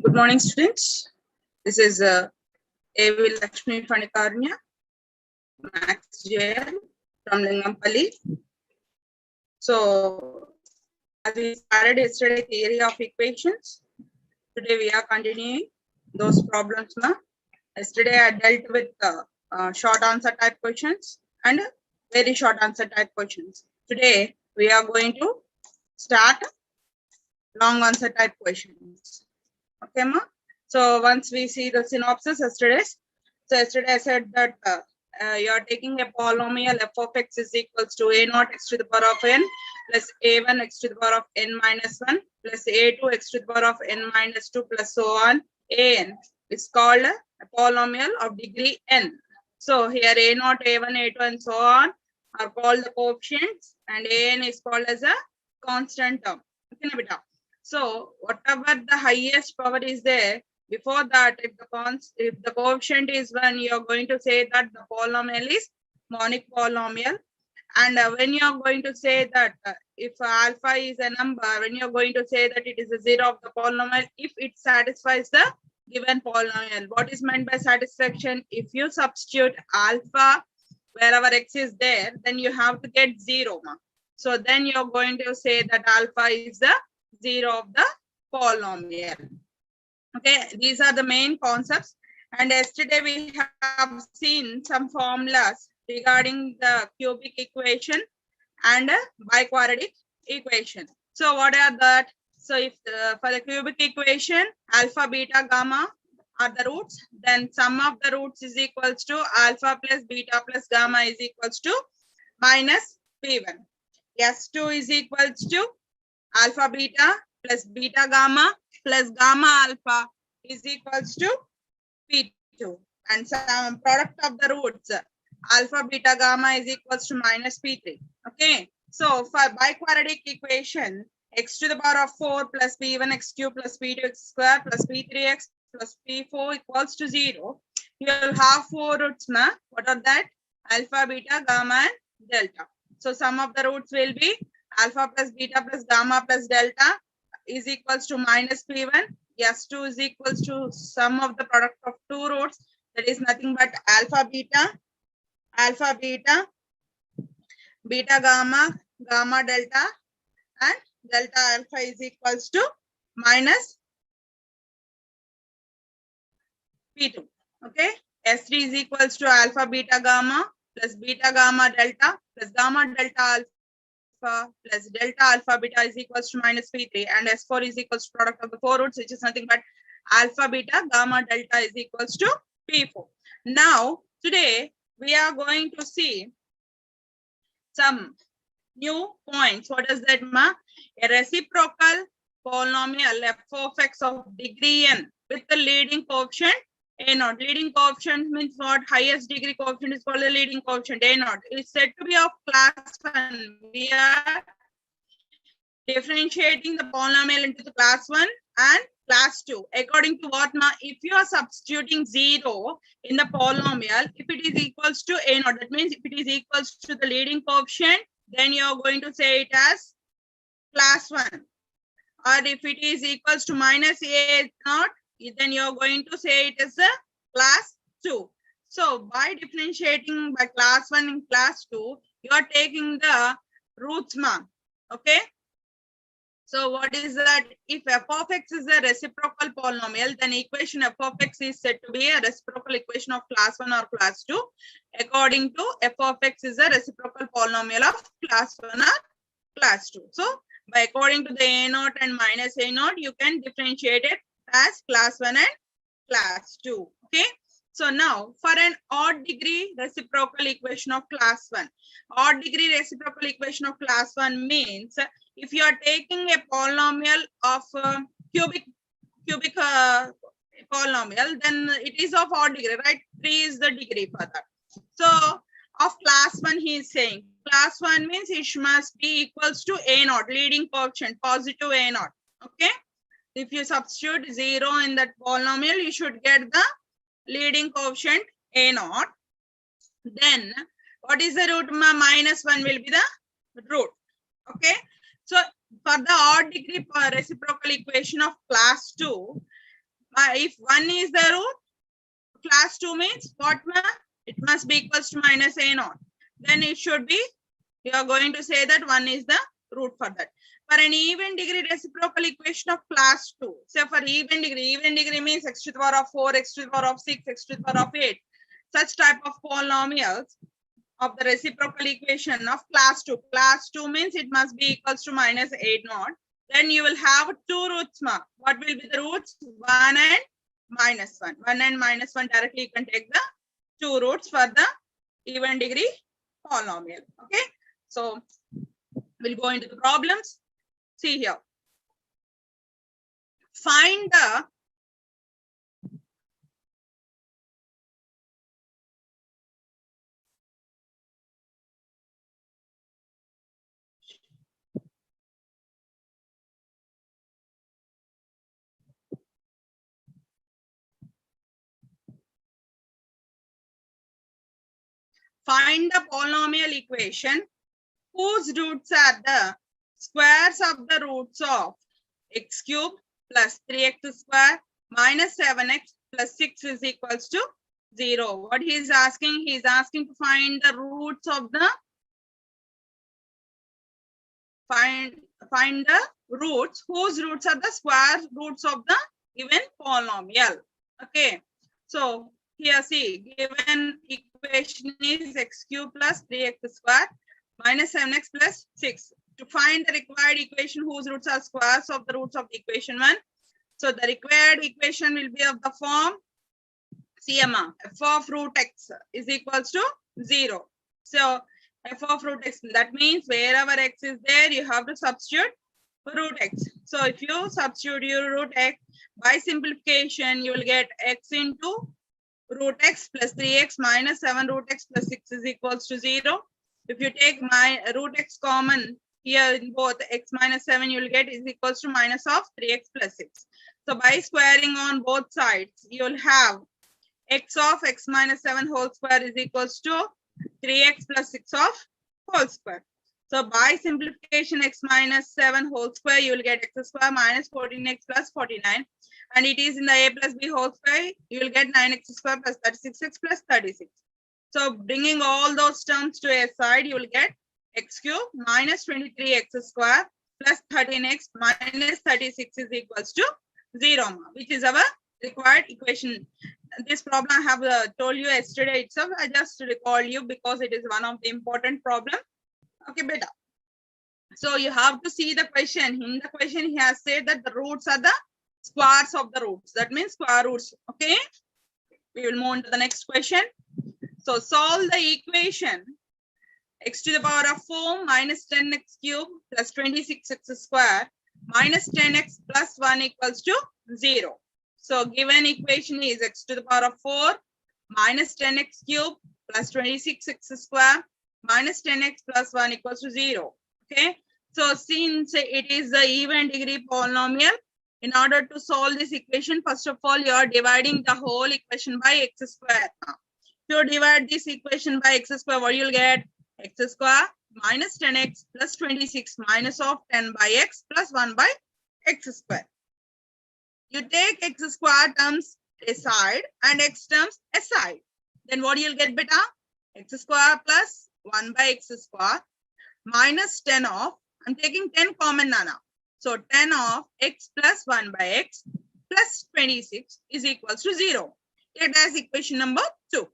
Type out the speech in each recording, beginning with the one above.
Good morning, students. This is Lakshmi from Karunya, Max JL from Lingampally. So, as we started yesterday, theory of equations. Today we are continuing those problems. Yesterday I dealt with short answer type questions and very short answer type questions. Today we are going to start long answer type questions. Okay, ma? So once we see the synopsis yesterday, I said that you are taking a polynomial f of x is equals to a naught x to the power of n plus a1 x to the power of n minus 1 plus a2 x to the power of n minus 2 plus so on. An is called a polynomial of degree n. So here a naught, a1, a2 and so on are called the coefficients and an is called as a constant term. Okay, beta. So whatever the highest power is there, before that, if the coefficient is 1, you are going to say that the polynomial is monic polynomial. And when you are going to say that if alpha is a number, when you are going to say that it is a 0 of the polynomial, if it satisfies the given polynomial. What is meant by satisfaction? If you substitute alpha wherever x is there, then you have to get 0. So then you are going to say that alpha is the 0 of the polynomial. Okay, these are the main concepts. And yesterday we have seen some formulas regarding the cubic equation and biquadratic equation. So what are that? So if for the cubic equation, alpha, beta, gamma are the roots, then sum of the roots is equals to alpha plus beta plus gamma is equals to minus P1. S2 is equals to alpha beta plus beta gamma plus gamma alpha is equals to P2. And some product of the roots, alpha beta gamma is equals to minus P3. Okay. So for biquadratic equation, x to the power of 4 plus P1 x cube plus P2 x square plus P3x plus P4 equals to 0. You will have 4 roots. What are that? Alpha, beta, gamma and delta. So sum of the roots will be alpha plus beta plus gamma plus delta is equals to minus P1. S2 is equals to sum of the product of 2 roots. That is nothing but alpha, beta, beta, gamma, gamma, delta, and delta alpha is equals to minus P2. Okay. S3 is equals to alpha, beta, gamma plus beta, gamma, delta plus gamma, delta, alpha plus delta alpha beta is equals to minus P3, and S4 is equals to product of the 4 roots, which is nothing but alpha beta gamma delta is equals to P4. Now today we are going to see some new points. What is that, ma? A reciprocal polynomial f of x of degree n with the leading coefficient a naught. Leading coefficient means what? Highest degree coefficient is called the leading coefficient a naught. It's said to be of class 1. We are differentiating the polynomial into the class 1 and class 2. According to what, ma? If you are substituting 0 in the polynomial, if it is equals to a naught, that means if it is equals to the leading coefficient, then you are going to say it as class 1. Or if it is equals to minus a naught, then you are going to say it as a class 2. So by differentiating by class 1 and class 2, you are taking the roots, ma. Okay. So what is that? If f of x is a reciprocal polynomial, then equation f of x is said to be a reciprocal equation of class 1 or class 2. According to f of x is a reciprocal polynomial of class 1 or class 2. So by according to the a naught and minus a naught, you can differentiate it as class 1 and class 2. Okay. So now for an odd degree reciprocal equation of class 1. Odd degree reciprocal equation of class 1 means if you are taking a polynomial of cubic polynomial, then it is of odd degree, right? 3 is the degree for that. So of class 1, he is saying class 1 means it must be equals to a naught, leading coefficient, positive a naught. Okay. If you substitute 0 in that polynomial, you should get the leading coefficient a naught. Then what is the root? Minus 1 will be the root. Okay. So for the odd degree reciprocal equation of class 2, If 1 is the root, class 2 means what? It must be equals to minus a naught. Then it should be, you are going to say that 1 is the root for that. For an even degree reciprocal equation of class 2, say for even degree means x to the power of 4, x to the power of 6, x to the power of 8. Such type of polynomials of the reciprocal equation of class 2. Class 2 means it must be equals to minus 8 naught. Then you will have two roots. What will be the roots? 1 and minus 1. 1 and minus 1 directly you can take the two roots for the even degree polynomial. Okay. So we'll go into the problems. See here. Find the polynomial equation whose roots are the squares of the roots of x cube plus 3x square minus 7x plus 6 is equals to 0. What he is asking? He is asking to find the roots of the find the roots whose roots are the square roots of the given polynomial. Okay. So here see, given equation is x cube plus 3x square minus 7x plus 6. To find the required equation whose roots are squares of the roots of the equation 1. So the required equation will be of the form CMA, f of root x is equals to 0. So f of root x, that means wherever x is there, you have to substitute root x. So if you substitute your root x, by simplification, you will get x into root x plus 3x minus 7 root x plus 6 is equals to 0. If you take my root x common here in both x minus 7, you will get is equals to minus of 3x plus 6. So by squaring on both sides, you will have x of x minus 7 whole square is equals to 3x plus 6 of whole square. So by simplification, x minus 7 whole square, you will get x square minus 14x plus 49. And it is in the a plus b whole square, you will get 9x square plus 36x plus 36. So bringing all those terms to a side, you will get x cube minus 23x square plus 13x minus 36 is equals to 0, which is our required equation. This problem I have told you yesterday itself. I just recall you because it is one of the important problem. Okay, beta. So you have to see the question. In the question, he has said that the roots are the squares of the roots. That means square roots. Okay. We will move on to the next question. So solve the equation x to the power of 4 minus 10x cube plus 26x square minus 10x plus 1 equals to 0. So given equation is x to the power of 4 minus 10x cube plus 26x square minus 10x plus 1 equals to 0. Okay. So since it is the even degree polynomial, in order to solve this equation, first of all, you are dividing the whole equation by x square. If you divide this equation by x square, what you'll get? X square minus 10x plus 26 minus of 10 by x plus 1 by x square. You take x square terms aside and x terms aside. Then what you'll get, beta? X square plus 1 by x square minus 10 of, I'm taking 10 common nana. So 10 of x plus 1 by x plus 26 is equals to 0. It is equation number 2.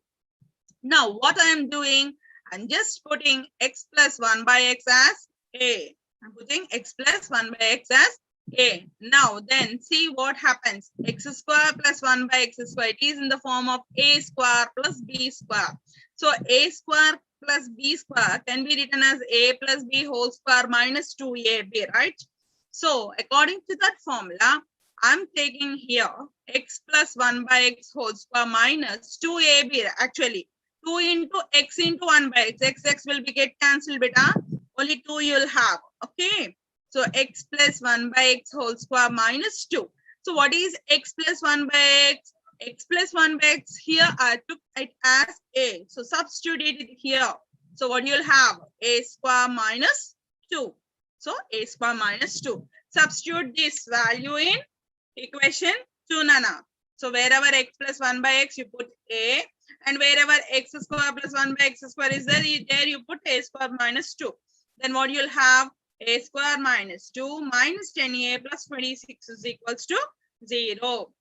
Now what I am doing, I'm just putting x plus 1 by x as a. I'm putting x plus 1 by x as a. Now then see what happens. X square plus 1 by x square. It is in the form of a square plus b square. So a square plus b square can be written as a plus b whole square minus 2ab, right? So according to that formula, I'm taking here x plus 1 by x whole square minus 2ab. Actually 2 into x into 1 by x. X will be get cancelled, beta. Only 2 you will have. Okay. So x plus 1 by x whole square minus 2. So what is x plus 1 by x? X plus 1 by x here I took it as a. So substitute it here. So what you will have? A square minus 2. So a square minus 2. Substitute this value in equation 2 nana. So wherever x plus 1 by x, you put a, and wherever x square plus 1 by x square is there, you put a square minus 2. Then what you'll have? A square minus 2 minus 10a plus 26 is equals to 0.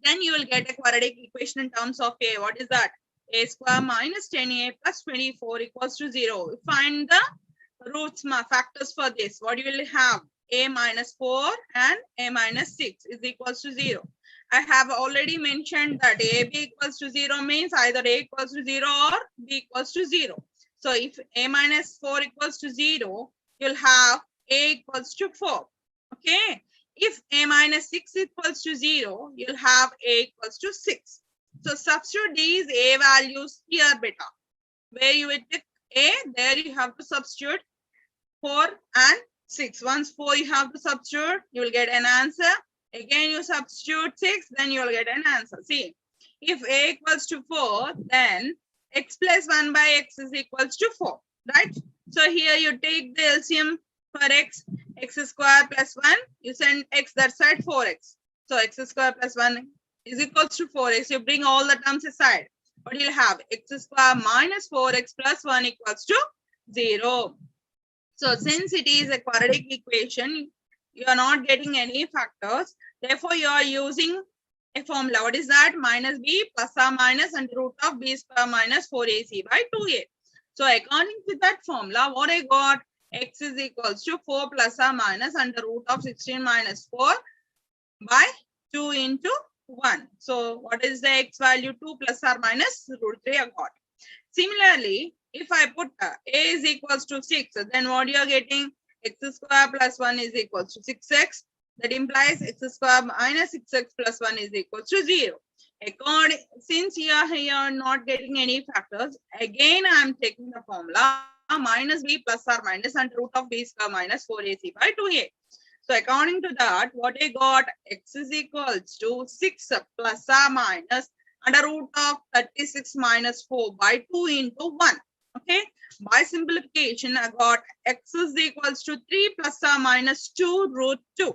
Then you will get a quadratic equation in terms of a. What is that? A square minus 10a plus 24 equals to 0. Find the roots, factors for this. What you will have? A minus 4 and a minus 6 is equals to 0. I have already mentioned that AB equals to 0 means either A equals to 0 or B equals to 0. So if A minus 4 equals to 0, you'll have A equals to 4. Okay. If A minus 6 equals to 0, you'll have A equals to 6. So substitute these A values here, beta. Where you will take A, there you have to substitute 4 and 6. Once 4 you have to substitute, you will get an answer. Again you substitute 6, then you will get an answer. See, if A equals to 4, then x plus 1 by x is equals to 4, right? So here you take the LCM for x square plus 1, you send x that side 4x. So x square plus 1 is equals to 4x. You bring all the terms aside. What you'll have? X square minus 4x plus 1 equals to 0. So since it is a quadratic equation, you are not getting any factors. Therefore, you are using a formula. What is that? Minus b plus or minus under root of b square minus 4ac by 2a. So according to that formula, what I got? X is equals to 4 plus or minus under root of 16 minus 4 by 2 into 1. So what is the x value? 2 plus or minus root 3 I got. Similarly, if I put a is equals to 6, then what you are getting? X square plus 1 is equals to 6x. That implies x square minus 6x plus 1 is equals to 0. Since you are not getting any factors, again I am taking the formula minus b plus or minus under root of b square minus 4ac by 2a. So according to that, what I got? X is equals to 6 plus or minus under root of 36 minus 4 by 2 into 1. Okay. By simplification, I got x is equals to 3 plus or minus 2 root 2.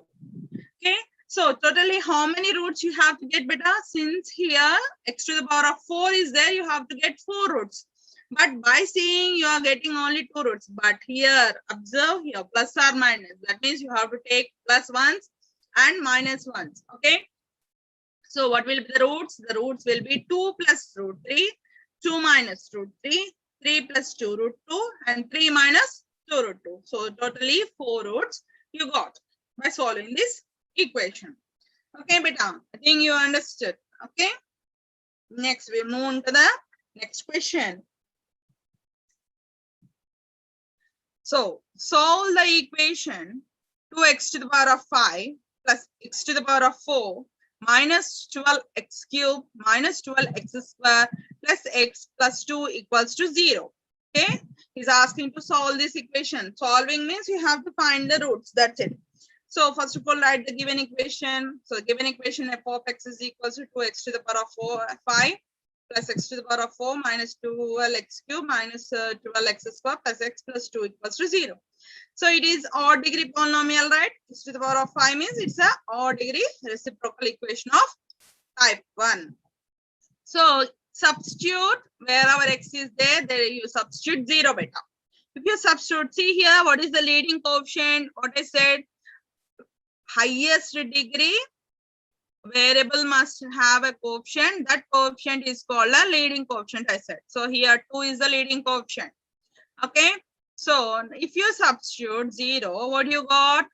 Okay. So totally how many roots you have to get, beta? Since here x to the power of 4 is there, you have to get 4 roots. But by seeing you are getting only 2 roots. But here, observe here, plus or minus. That means you have to take plus ones and minus ones. Okay. So what will be the roots? The roots will be 2 plus root 3, 2 minus root 3, 3 plus 2 root 2, and 3 minus 2 root 2. So totally 4 roots you got by solving this equation. Okay, beta. I think you understood. Okay. Next, we move on to the next question. So solve the equation 2x to the power of 5 plus x to the power of 4 minus 12x cube minus 12x square plus x plus 2 equals to 0. Okay. He's asking to solve this equation. Solving means you have to find the roots. That's it. So first of all, write the given equation. So given equation f of x is equals to 2x to the power of 5 plus x to the power of 4 minus 12x cube minus 12x square plus x plus 2 equals to 0. So it is odd degree polynomial, right? X to the power of 5 means it's a odd degree reciprocal equation of type 1. So substitute wherever x is there you substitute 0 beta. If you substitute, see here, what is the leading coefficient? What I said, highest degree variable must have a coefficient. That coefficient is called a leading coefficient, I said. So here 2 is the leading coefficient. Okay. So if you substitute 0, what you got?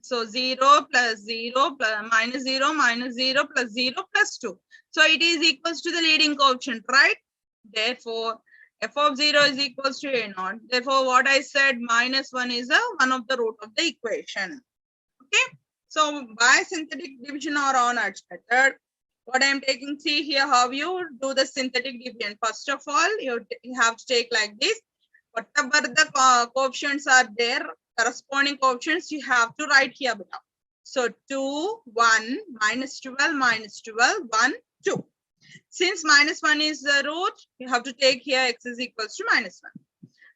So 0 plus 0 plus minus 0 minus 0 plus 0 plus 2. So it is equals to the leading coefficient, right? Therefore, f of 0 is equals to a naught. Therefore, what I said, minus 1 is one of the root of the equation. Okay. So by synthetic division or Arnott's method, what I am taking, see here how you do the synthetic division. First of all, you have to take like this. Whatever the coefficients are there, corresponding coefficients, you have to write here. So 2, 1, minus 12, minus 12, 1, 2. Since minus 1 is the root, you have to take here x is equals to minus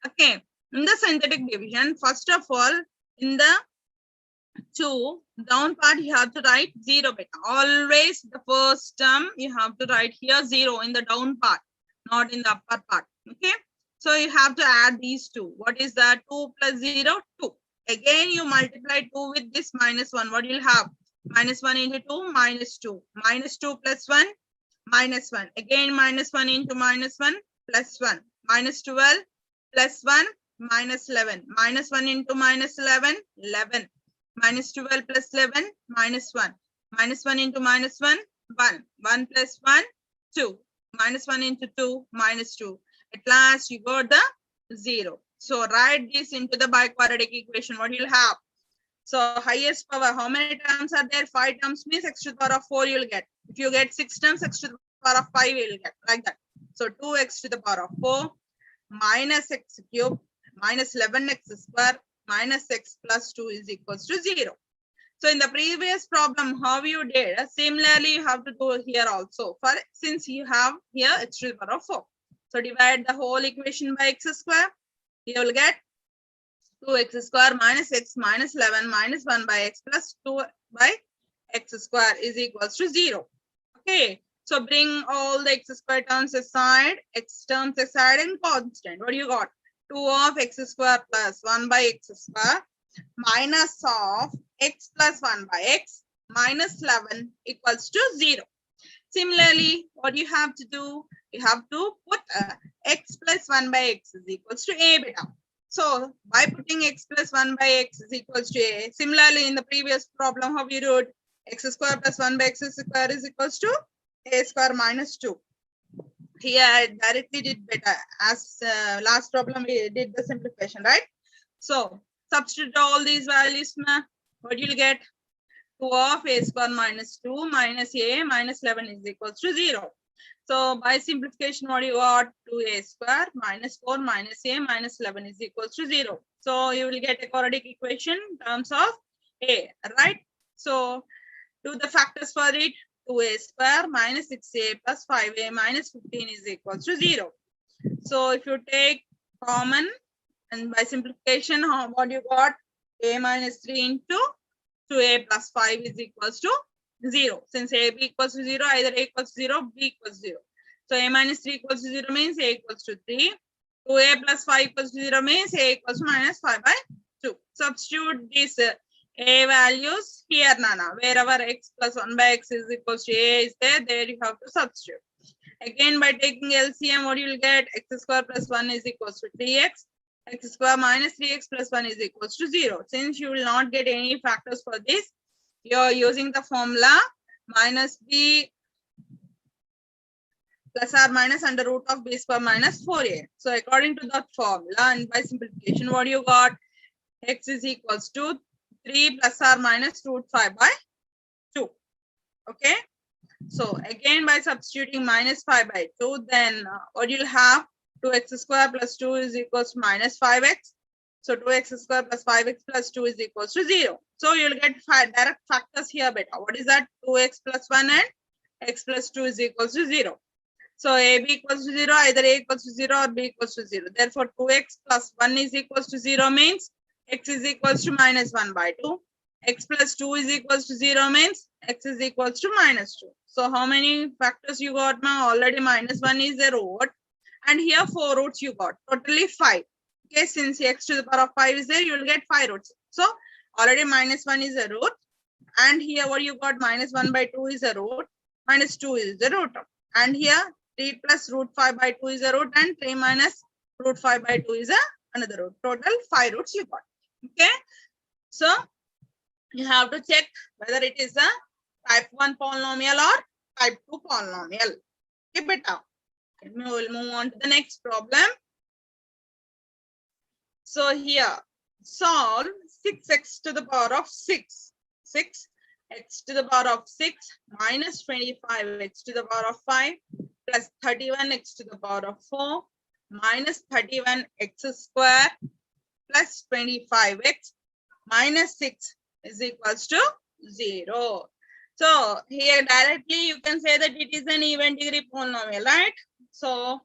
1. Okay. In the synthetic division, first of all, in the 2, down part you have to write 0 beta. Always the first term you have to write here 0 in the down part, not in the upper part. Okay. So you have to add these two. What is that? 2 plus 0, 2. Again, you multiply 2 with this minus 1. What you'll have? Minus 1 into 2, minus 2. Minus 2 plus 1, minus 1. Again, minus 1 into minus 1, plus 1. Minus 12, plus 1, minus 11. Minus 1 into minus 11, 11. Minus 12 plus 11, minus 1. Minus 1 into minus 1, 1. 1 plus 1, 2. Minus 1 into 2, minus 2. At last, you got the 0. So write this into the biquadratic equation. What you'll have? So highest power, how many terms are there? 5 terms means x to the power of 4 you'll get. If you get 6 terms, x to the power of 5 you'll get, like that. So 2x to the power of 4 minus x cube minus 11x square minus x plus 2 is equals to 0. So in the previous problem, how you did, similarly you have to do here also. For since you have here x to the power of 4. So divide the whole equation by x square. You will get 2x square minus x minus 11 minus 1 by x plus 2 by x square is equals to 0. Okay. So bring all the x square terms aside, x terms aside and constant. What do you got? 2 of x square plus 1 by x square minus of x plus 1 by x minus 11 equals to 0. Similarly, what you have to do? You have to put x plus 1 by x is equals to a beta. So by putting x plus 1 by x is equals to a, similarly in the previous problem, how we wrote x square plus 1 by x square is equals to a square minus 2. Here I directly did better. As last problem we did the simplification, right? So substitute all these values. What you'll get? 2 of a square minus 2 minus a minus 11 is equals to 0. So by simplification, what you got? 2a square minus 4 minus a minus 11 is equals to 0. So you will get a quadratic equation in terms of a, right? So do the factors for it. 2a square minus 6a plus 5a minus 15 is equals to 0. So if you take common and by simplification, what you got? A minus 3 into 2a plus 5 is equals to 0. Since a b equals to 0, either a equals to 0, b equals to 0. So a minus 3 equals to 0 means a equals to 3. 2a plus 5 equals to 0 means a equals to minus 5 by 2. Substitute these a values here, Nana. Wherever x plus 1 by x is equals to a is there you have to substitute. Again, by taking LCM, what you will get? X square plus 1 is equals to 3x. X square minus 3x plus 1 is equals to 0. Since you will not get any factors for this, you are using the formula minus b plus or minus under root of b square minus 4a. So according to that formula and by simplification, what you got? X is equals to 3 plus or minus root 5 by 2. Okay. So again, by substituting minus 5 by 2, then what you'll have? 2x square plus 2 is equals to minus 5x. So 2x square plus 5x plus 2 is equals to 0. So you'll get direct factors here beta. What is that? 2x plus 1 and x plus 2 is equals to 0. So ab equals to 0, either a equals to 0 or b equals to 0. Therefore 2x plus 1 is equals to 0 means x is equals to minus 1 by 2. X plus 2 is equals to 0 means x is equals to minus 2. So how many factors you got now? Already minus 1 is a root. And here 4 roots you got. Totally 5. Okay, since x to the power of 5 is there, you will get 5 roots. So already minus 1 is a root. And here what you got? Minus 1 by 2 is a root. Minus 2 is the root. And here 3 plus root 5 by 2 is a root. And 3 minus root 5 by 2 is another root. Total 5 roots you got. Okay. So you have to check whether it is a type 1 polynomial or type 2 polynomial. Keep it up. We will move on to the next problem. So here, solve 6x to the power of 6. 6x to the power of 6 minus 25x to the power of 5 plus 31x to the power of 4 minus 31x square plus 25x minus 6 is equals to 0. So here directly you can say that it is an even degree polynomial, right? So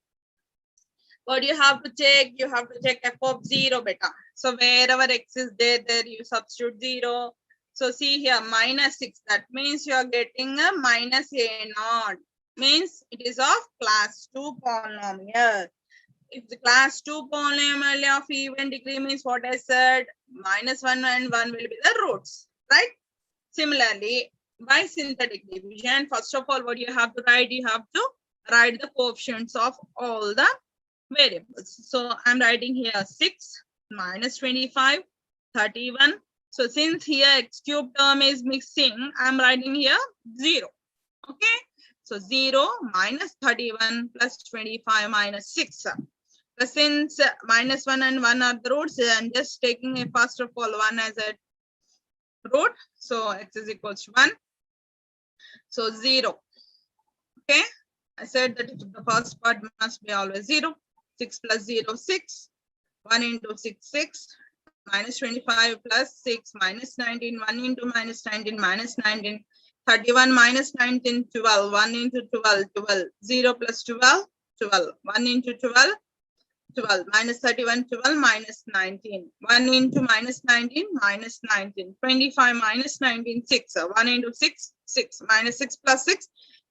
what you have to check? You have to check f of 0 beta. So wherever x is there you substitute 0. So see here, minus 6. That means you are getting a minus a naught. Means it is of class 2 polynomial. If the class 2 polynomial of even degree means what I said, minus 1 and 1 will be the roots, right? Similarly, by synthetic division, first of all, what you have to write? You have to write the coefficients of all the variables. So I'm writing here 6 minus 25, 31. So since here x cube term is missing, I'm writing here 0. Okay. So 0 minus 31 plus 25 minus 6. But since minus 1 and 1 are the roots, I'm just taking a first of all 1 as a root. So x is equals to 1. So 0. Okay. I said that the first part must be always 0. 6 plus 0, 6. 1 into 6, 6. Minus 25 plus 6 minus 19. 1 into minus 19 minus 19. 31 minus 19, 12. 1 into 12, 12. 0 plus 12, 12. 1 into 12, 12. Minus 31, 12 minus 19. 1 into minus 19 minus 19. 25 minus 19, 6. 1 into 6, 6. Minus 6 plus 6,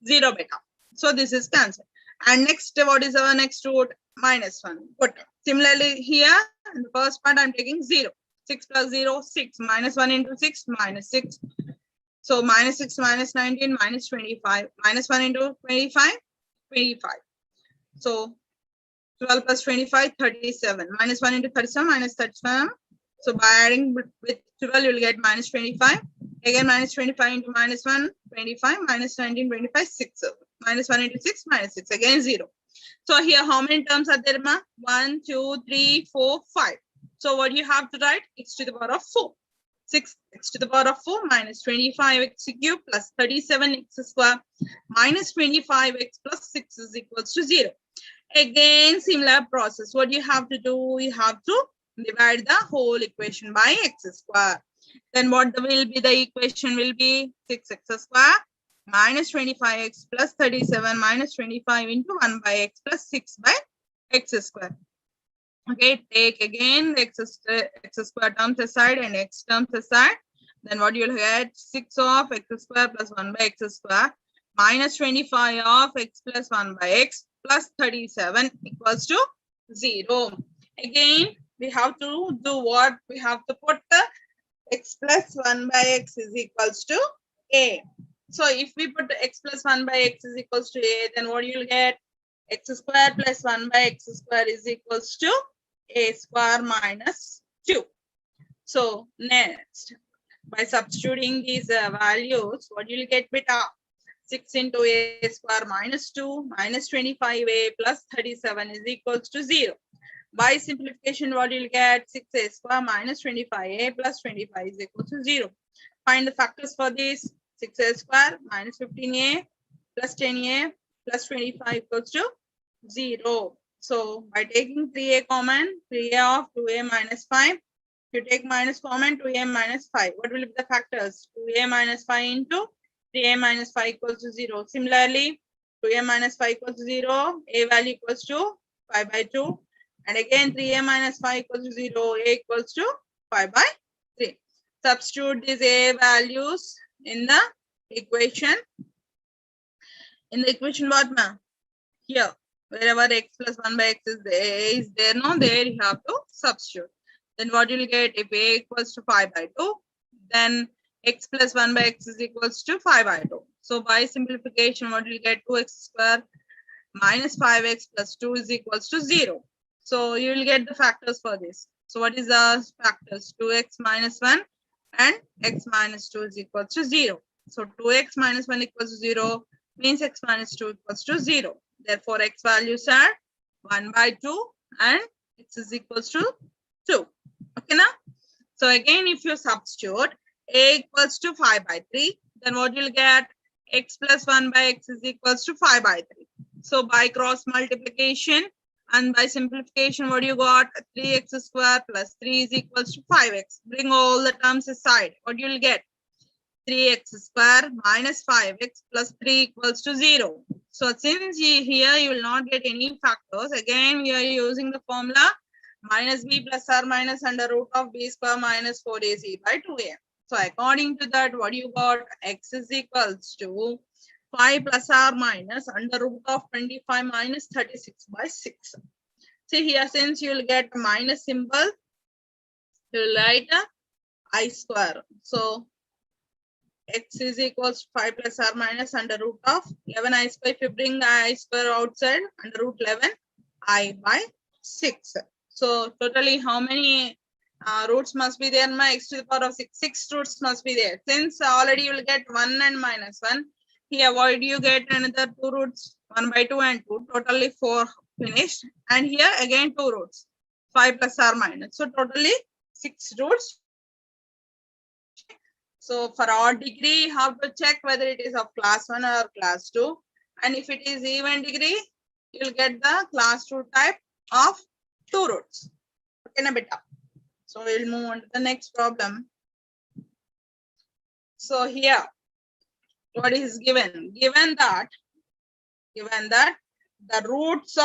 0 beta. So this is cancelled. And next, what is our next root? Minus 1. Good. Similarly, here, in the first part, I'm taking 0. 6 plus 0, 6. Minus 1 into 6, minus 6. So minus 6 minus 19 minus 25. Minus 1 into 25, 25. So 12 plus 25, 37. Minus 1 into 37, minus 37. So by adding with 12, you'll get minus 25. Again, minus 25 into minus 1, 25. Minus 19, 25, 6. Minus 1 into 6, minus 6. Again, 0. So here, how many terms are there, ma? 1, 2, 3, 4, 5. So what you have to write? X to the power of 4. 6 x to the power of 4 minus 25x cube plus 37x square minus 25x plus 6 is equals to 0. Again, similar process. What you have to do? You have to divide the whole equation by x square. Then what will be the equation? Will be 6x square minus 25x plus 37 minus 25 into 1 by x plus 6 by x square. Okay, take again the x square terms aside and x terms aside. Then what you'll get? 6 of x square plus 1 by x square minus 25 of x plus 1 by x plus 37 equals to 0. Again, we have to do what? We have to put the x plus 1 by x is equals to a. So if we put x plus 1 by x is equals to a, then what you'll get? X square plus 1 by x square is equals to a square minus 2. So next, by substituting these values, what you'll get? Beta 6 into a square minus 2 minus 25a plus 37 is equals to 0. By simplification, what you'll get? 6a square minus 25a plus 25 is equal to 0. Find the factors for this. 6a square minus 15a plus 10a plus 25 equals to 0. So by taking 3a common, 3a of 2a minus 5, you take minus common, 2a minus 5. What will be the factors? 2a minus 5 into 3a minus 5 equals to 0. Similarly, 2a minus 5 equals to 0, a value equals to 5 by 2. And again, 3a minus 5 equals to 0, a equals to 5 by 3. Substitute these a values in the equation. In the equation, what, ma'am? Here, wherever x plus 1 by x is there, no, there you have to substitute. Then what you'll get? If a equals to 5 by 2, then x plus 1 by x is equals to 5 by 2. So by simplification, what you'll get? 2x square minus 5x plus 2 is equals to 0. So you will get the factors for this. So what is the factors? 2x minus 1 and x minus 2 is equals to 0. So 2x minus 1 equals to 0 means x minus 2 equals to 0. Therefore, x values are 1 by 2 and x is equals to 2. Okay, now? So again, if you substitute a equals to 5 by 3, then what you'll get? X plus 1 by x is equals to 5 by 3. So by cross multiplication and by simplification, what you got? 3x square plus 3 is equals to 5x. Bring all the terms aside. What you'll get? 3x square minus 5x plus 3 equals to 0. So since here you will not get any factors, again we are using the formula minus b plus or minus under root of b square minus 4ac by 2a. So according to that, what you got? X is equals to 5 plus or minus under root of 25 minus 36 by 6. See here, since you will get minus symbol, you will write a I square. So X is equals to 5 plus or minus under root of 11 I square. If you bring the I square outside, under root 11 I by 6. So totally how many roots must be there? My x to the power of 6. 6 roots must be there. Since already you will get 1 and minus 1. Here, why do you get another 2 roots? 1 by 2 and 2. Totally 4 finished. And here again 2 roots. 5 plus or minus. So totally 6 roots. So for odd degree, you have to check whether it is of class 1 or class 2. And if it is even degree, you will get the class 2 type of 2 roots. Okay, na beta. So we'll move on to the next problem. So here, what is given? Given that the roots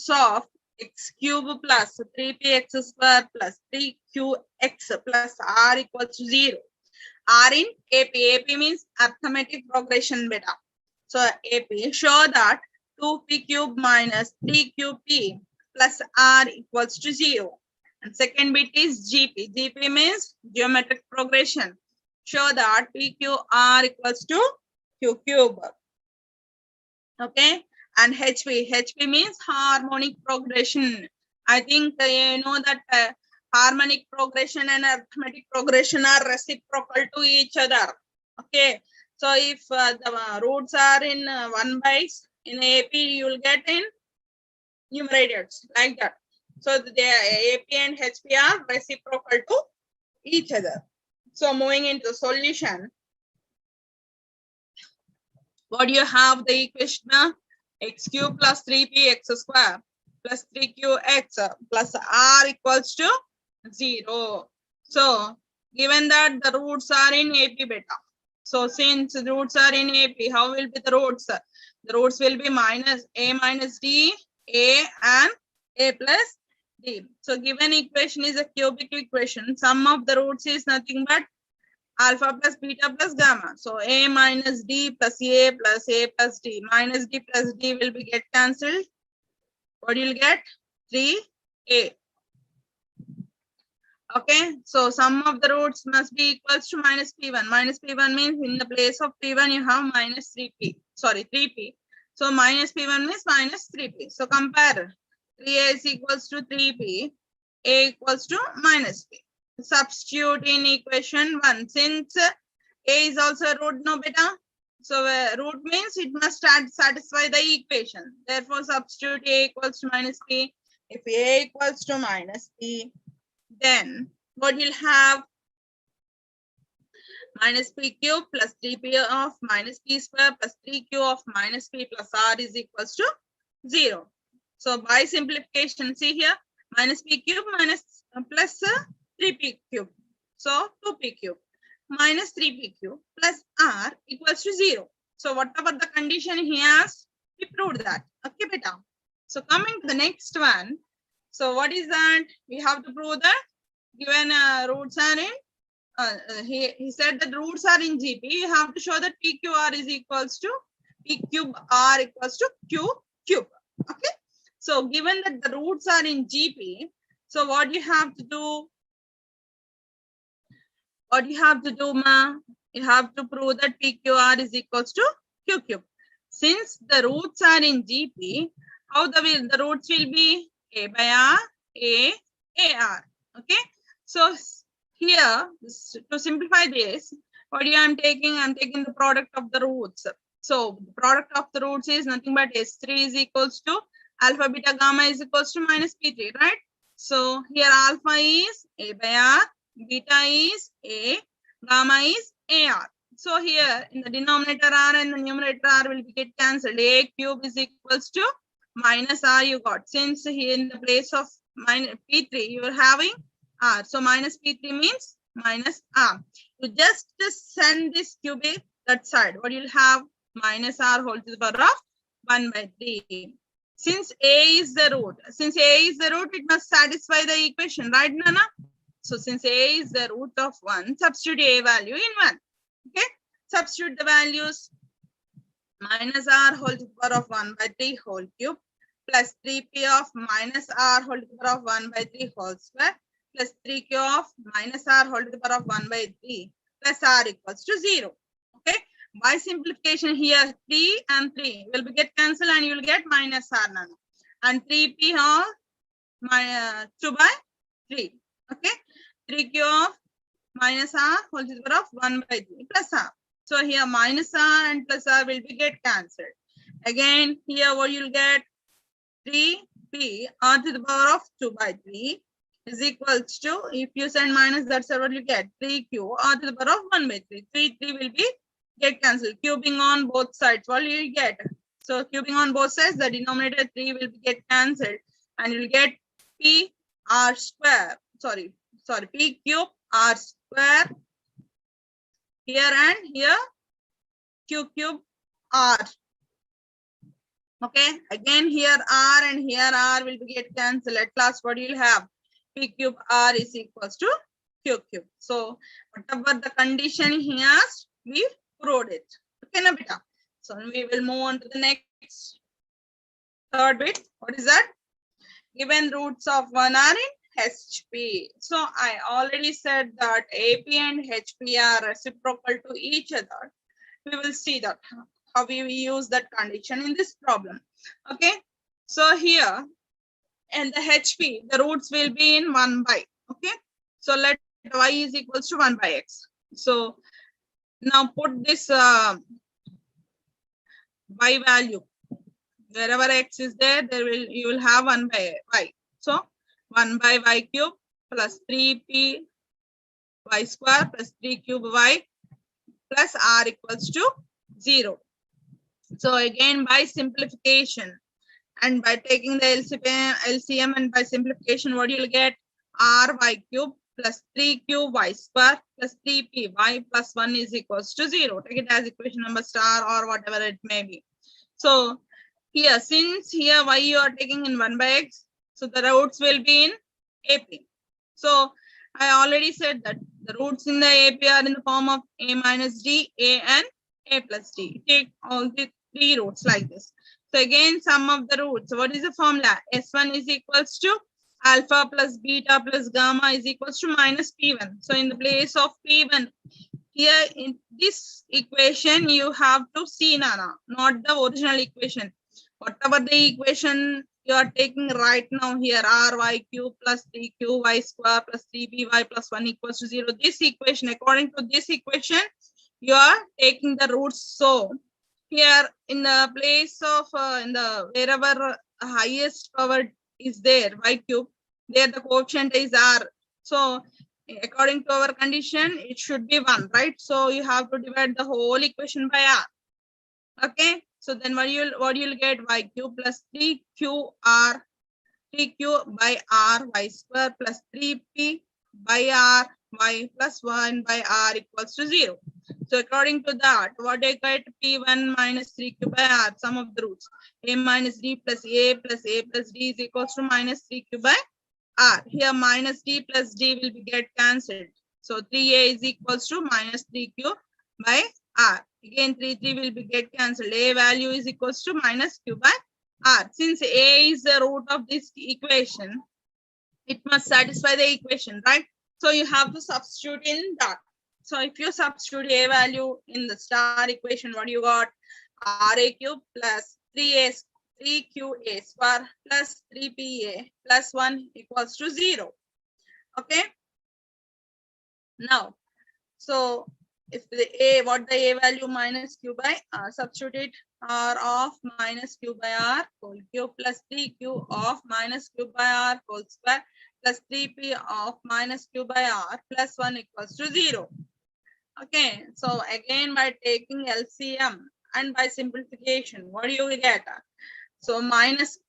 of x cube plus 3px square plus 3qx plus r equals to 0 are in AP. AP means arithmetic progression beta. So AP show that 2p cube minus 3qp plus r equals to 0. And second bit is GP. GP means geometric progression. Show that PQR equals to Q cube. Okay. And HP means harmonic progression. I think you know that harmonic progression and arithmetic progression are reciprocal to each other. Okay. So if the roots are in 1 by in AP, you will get in numerators like that. So the AP and HP are reciprocal to each other. So moving into solution, what do you have the equation? X cube plus 3px square plus 3qx plus r equals to 0. So given that the roots are in AP beta. So since the roots are in AP, how will be the roots? The roots will be minus a minus d, a and a plus d. So given equation is a cubic equation. Sum of the roots is nothing but alpha plus beta plus gamma. So a minus d plus a plus d. Minus d plus d will be get cancelled. What you will get? 3a. Okay, so sum of the roots must be equals to minus p1. Minus p1 means in the place of p1 you have minus 3p. Sorry, 3p. So minus p1 means minus 3p. So compare. 3a is equals to 3p. A equals to minus p. Substitute in equation 1. Since a is also a root, no beta. So root means it must satisfy the equation. Therefore, substitute a equals to minus p. If a equals to minus p, then what you'll have? Minus p cube plus 3p of minus p square plus 3q of minus p plus r is equals to 0. So by simplification, see here, minus p cube minus plus 3p cube. So 2p cube minus 3p cube plus r equals to 0. So whatever the condition he has, we proved that. Okay, beta. So coming to the next one. So what is that? We have to prove that given roots are in, he said that roots are in GP. You have to show that PQR is equals to P cube R equals to Q cube. Okay. So given that the roots are in GP, so what you have to do? What you have to do, ma? You have to prove that PQR is equals to Q cube. Since the roots are in GP, how the roots will be? A by R, A, AR. Okay. So here, to simplify this, what I'm taking the product of the roots. So the product of the roots is nothing but S3 is equals to alpha beta gamma is equals to minus P3, right? So here alpha is A by R, beta is A, gamma is AR. So here in the denominator R and the numerator R will get cancelled. A cube is equals to minus R you got. Since here in the place of minus P3 you are having R. So minus P3 means minus R. You just send this cubic that side. What you'll have? Minus R whole to the power of 1 by 3. Since A is the root, it must satisfy the equation, right, Nana? So since a is the root of 1, substitute a value in 1. Okay, substitute the values. Minus r whole to the power of 1 by 3 whole cube plus 3p of minus r whole to the power of 1 by 3 whole square plus 3q of minus r whole to the power of 1 by 3 plus r equals to 0. Okay, by simplification here 3 and 3 will be get cancelled and you will get minus r nano and 3p of 2 by 3. Okay, 3q of minus r whole to the power of 1 by 3 plus r. So here minus r and plus r will be get cancelled. Again here what you'll get 3p r to the power of 2 by 3 is equals to, if you send minus, that's what you get, 3q r to the power of 1 by 3. 3 will be get cancelled. Cubing on both sides, what you will get? So cubing on both sides, the denominator 3 will be get cancelled and you'll get p r square. Sorry, p cube r square here and here q cube r. Okay, again here r and here r will be get cancelled. At last what you'll have, p cube r is equals to q cube. So whatever the condition he asked, we proved it. Okay, na beta. So we will move on to the next third bit. What is that? Given roots of 1 are in HP. So I already said that AP and HP are reciprocal to each other. We will see that how we use that condition in this problem. Okay, so here and the HP, the roots will be in 1 by. Okay, so let y is equals to 1 by x. So now put this y value wherever x is there, you will have 1 by y. So 1 by y cube plus 3p y square plus 3 cube y plus r equals to 0. So again by simplification and by taking the LCM and by simplification, what you'll get, r y cube plus 3q y square plus 3p y plus 1 is equals to 0. Take it as equation number star or whatever it may be. So here, since here y you are taking in 1 by x, so the roots will be in AP. So I already said that the roots in the AP are in the form of a minus d, a and a plus d. Take all the 3 roots like this. So again, sum of the roots. What is the formula? S1 is equals to alpha plus beta plus gamma is equals to minus P1. So in the place of P1, here in this equation, you have to see Nana, not the original equation. Whatever the equation you are taking right now here, r y cube plus 3q y square plus 3b y plus 1 equals to 0. This equation, according to this equation, you are taking the roots. So here in the place of in the wherever highest power is there, y cube, there the coefficient is r. So according to our condition, it should be 1, right? So you have to divide the whole equation by r. Okay, so then what you'll get, y cube plus 3q by r y square plus 3p by r y plus 1 by r equals to 0. So according to that, what I get, p1 minus 3q by r, sum of the roots, a minus d plus a plus d is equals to minus 3q by r. Here minus d plus d will be get cancelled. So 3a is equals to minus 3q by r. Again 3 will be get cancelled. A value is equals to minus q by r. Since a is the root of this equation, it must satisfy the equation, right? So you have to substitute in that. So if you substitute a value in the star equation, what you got, ra cube plus 3qa square plus 3pa plus 1 equals to 0. Okay, now so if the what the a value minus q by r, substitute it, r of minus q by r whole cube plus 3q of minus q by r whole square plus 3p of minus q by r plus 1 equals to 0. Okay, so again by taking LCM and by simplification, what do you get? So minus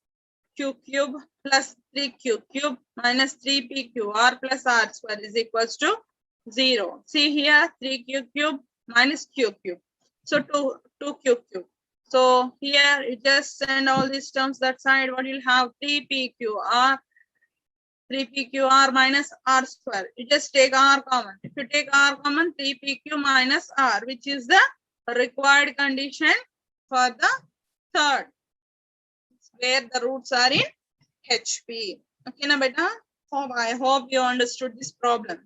q cube plus 3q cube minus 3pqr plus r square is equals to 0. See here 3q cube minus q cube. So 2q cube. So here you just send all these terms that side. What you'll have, 3pqr 3pqr minus r square. You just take r common. If you take r common, 3pq minus r, which is the required condition for the third, where the roots are in HP. Okay, na beta? I hope you understood this problem.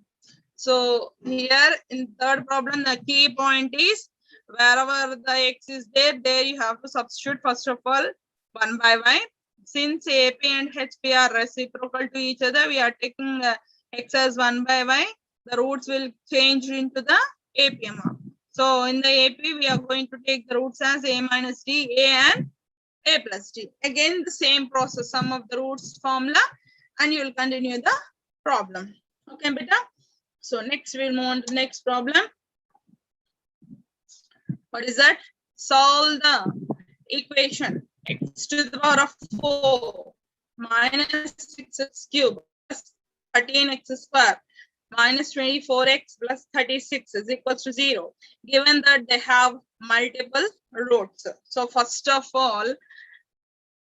So here in third problem, the key point is wherever the x is there you have to substitute first of all 1 by y. Since AP and HP are reciprocal to each other, we are taking x as 1 by y. The roots will change into the APM. So in the AP, we are going to take the roots as a minus d, a and a plus d. Again, the same process, sum of the roots formula, and you will continue the problem. Okay, beta? So next we'll move on to the next problem. What is that? Solve the equation x to the power of 4 minus 6x cube plus 13x square minus 24x plus 36 is equals to 0, given that they have multiple roots. So first of all,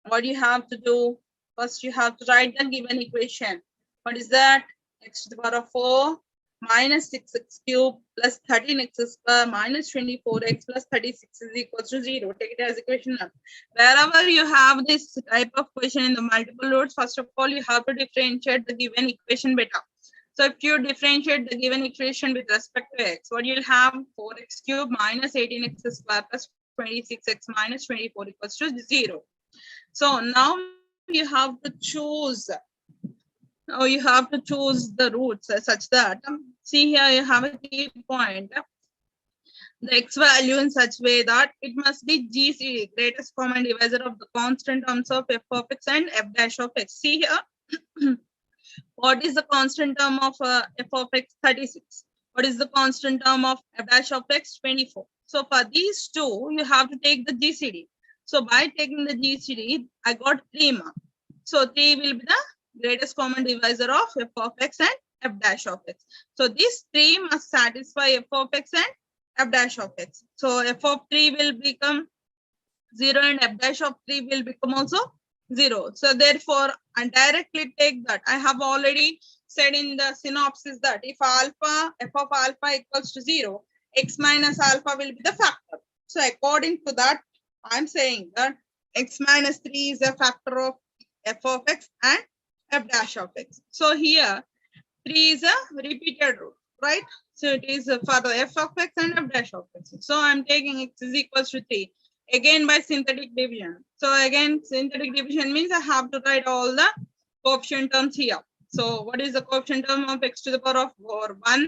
what you have to do? First, you have to write the given equation. What is that? X to the power of 4 minus 6x cube plus 13x square minus 24x plus 36 is equals to 0. Take it as equation 1. Wherever you have this type of question in the multiple roots, first of all, you have to differentiate the given equation beta. So if you differentiate the given equation with respect to x, what you'll have 4x cube minus 18x square plus 26x minus 24 equals to 0. So now you have to choose. Now you have to choose the roots such that, see here you have a key point, the x value in such way that it must be GCD, greatest common divisor of the constant terms of f of x and f dash of x. See here, what is the constant term of f of x? 36. What is the constant term of f dash of x? 24. So for these two, you have to take the GCD. So by taking the GCD, I got 3 marks. So 3 will be the greatest common divisor of f of x and f dash of x. So this 3 must satisfy f of x and f dash of x. So f of 3 will become 0 and f dash of 3 will become also 0. So therefore, I directly take that. I have already said in the synopsis that if alpha, f of alpha equals to 0, x minus alpha will be the factor. So according to that, I'm saying that x minus 3 is a factor of f of x and f dash of x. So here 3 is a repeated root, right? So it is for the f of x and f dash of x. So I'm taking x is equals to 3 again by synthetic division. So again, synthetic division means I have to write all the coefficient terms here. So what is the coefficient term of x to the power of 4? 1,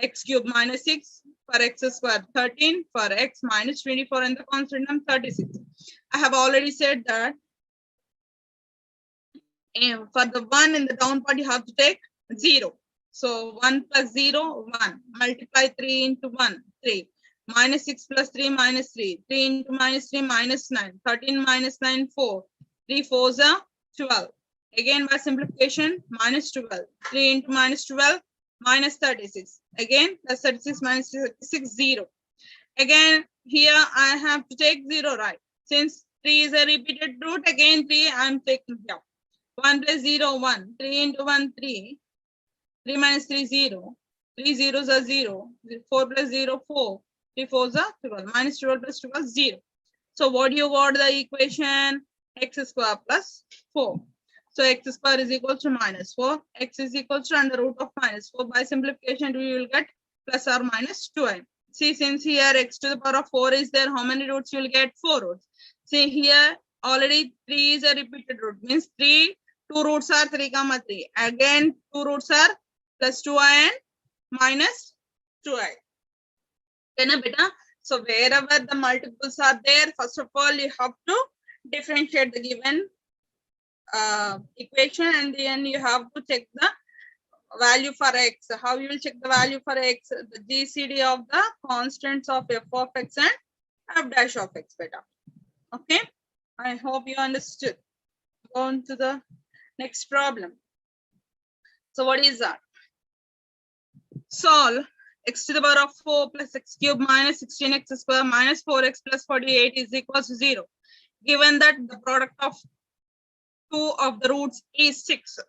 x cube minus 6, for x square 13, for x minus 24, and the constant term 36. I have already said that for the 1 in the down part, you have to take 0. So 1 plus 0, 1. Multiply 3 into 1, 3. Minus 6 plus 3, minus 3. 3 into minus 3, minus 9. 13 minus 9, 4. 3 4s are 12. Again, by simplification, minus 12. 3 into minus 12, minus 36. Again, plus 36 minus 36, 0. Again, here I have to take 0, right? Since 3 is a repeated root, again 3 I am taking here. 1 plus 0, 1. 3 into 1, 3. 3 minus 3, 0. 3 zeros are 0. 4 plus 0, 4. 3 4s are 12. Minus 12 plus 12, 0. So what do you got the equation? X square plus 4. So x square is equal to minus 4. X is equal to under root of minus 4. By simplification, we will get plus or minus 2m. See, since here x to the power of 4 is there, how many roots you will get? 4 roots. See here, already 3 is a repeated root. Means 3, 2 roots are 3 comma 3. Again, 2 roots are plus 2i and minus 2i. Okay, beta? So wherever the multiples are there, first of all, you have to differentiate the given equation, and then you have to check the value for x. How you will check the value for x? The GCD of the constants of f of x and f dash of x beta. Okay, I hope you understood. Go on to the next problem. So what is that? Solve x to the power of 4 plus x cube minus 16x square minus 4x plus 48 is equal to 0. Given that the product of 2 of the roots is 6.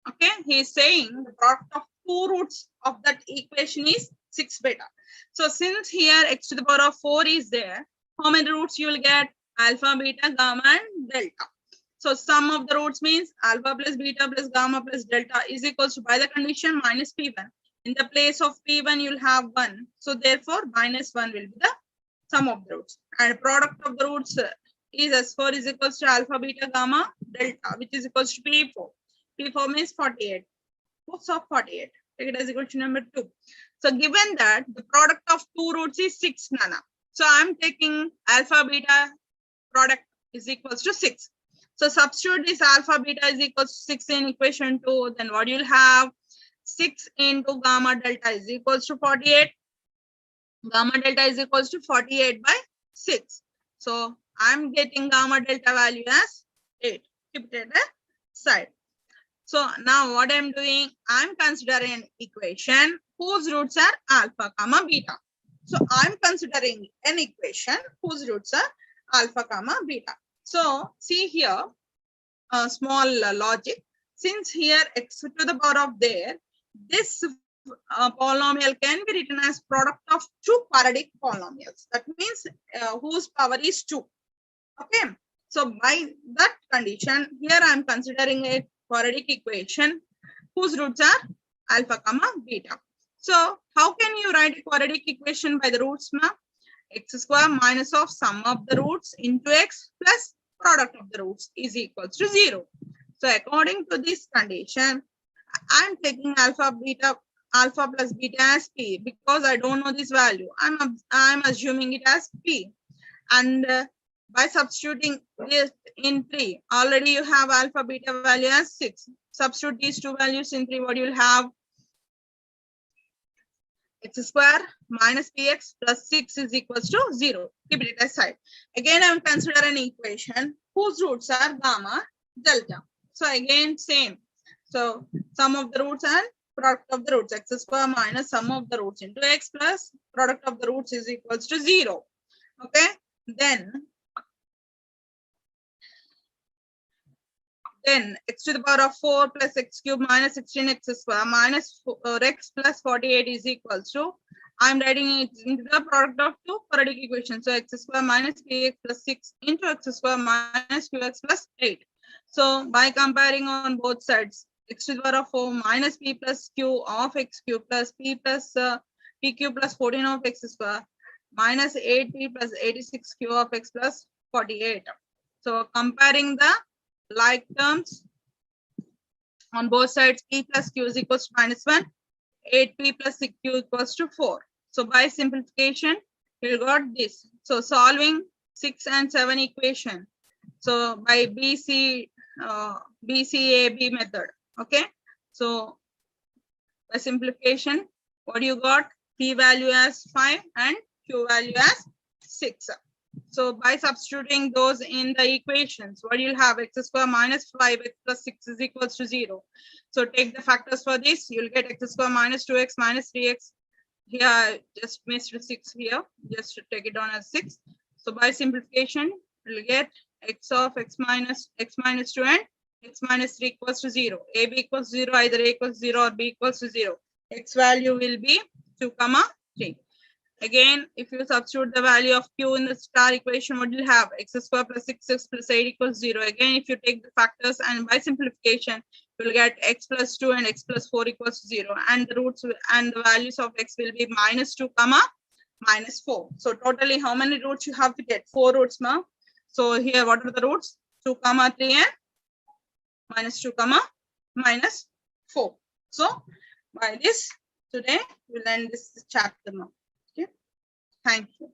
Okay, he is saying the product of two roots of that equation is 6 beta. So since here x to the power of 4 is there, how many roots you will get? Alpha, beta, gamma, and delta. So sum of the roots means alpha plus beta plus gamma plus delta is equals to, by the condition, minus p1. In the place of p1, you'll have 1. So therefore, minus 1 will be the sum of the roots. And product of the roots is S4 is equals to alpha, beta, gamma, delta, which is equals to P4. P4 means 48. Roots of 48. Take it as equal to number 2. So given that the product of two roots is 6 nana. So I'm taking alpha, beta product is equals to 6. So substitute this alpha, beta is equals to 6 in equation 2. Then what you'll have? 6 into gamma delta is equals to 48. Gamma delta is equals to 48 by 6. So I'm getting gamma delta value as 8. Keep it at the side. So now what I'm doing, I'm considering an equation whose roots are alpha, comma, beta. So I'm considering an equation whose roots are alpha, comma, beta. So see here, a small logic. Since here x to the power of there, this polynomial can be written as product of two quadratic polynomials. That means whose power is 2. Okay. So by that condition, here I am considering a quadratic equation whose roots are alpha, comma, beta. So how can you write a quadratic equation by the roots, ma? X square minus of sum of the roots into x plus product of the roots is equals to 0. So according to this condition, I'm taking alpha plus beta as p because I don't know this value. I'm assuming it as p, and by substituting this in 3, already you have alpha beta value as 6. Substitute these two values in 3, what you will have? X square minus px plus 6 is equals to 0. Keep it aside. Again, I will consider an equation whose roots are gamma, delta. So again, same. So sum of the roots and product of the roots, x square minus sum of the roots into x plus product of the roots is equals to 0. Okay. Then x to the power of 4 plus x cube minus 16x square minus x plus 48 is equals to, I'm writing it into the product of two quadratic equations. So x square minus px plus 6 into x square minus qx plus 8. So by comparing on both sides, x to the power of 4 minus p plus q of x cube plus p plus p cube plus 14 of x square minus 8p plus 86q of x plus 48. So comparing the like terms on both sides, p plus q is equals to -1, 8p plus q equals to 4. So by simplification, we got this. So solving 6 and 7 equation. So by BCAB method. Okay. So by simplification, what you got? P value as 5 and q value as 6. So by substituting those in the equations, what you'll have? X square minus 5x plus 6 is equals to 0. So take the factors for this. You'll get x square minus 2x minus 3x. Here I just missed 6 here. Just to take it down as 6. So by simplification, you'll get x of x minus 2 and x minus 3 equals to 0. A b equals 0, either a equals 0 or b equals to 0. X value will be 2, 3. Again, if you substitute the value of q in the star equation, what do you have? X square plus 6x plus 8 equals 0. Again, if you take the factors and by simplification, you will get x plus 2 and x plus 4 equals 0. And the roots and the values of x will be -2, -4. So totally, how many roots you have to get? 4 roots, ma. So here, what are the roots? 2, 3 and -2, -4. So by this, today we'll end this chapter, ma. Thank you.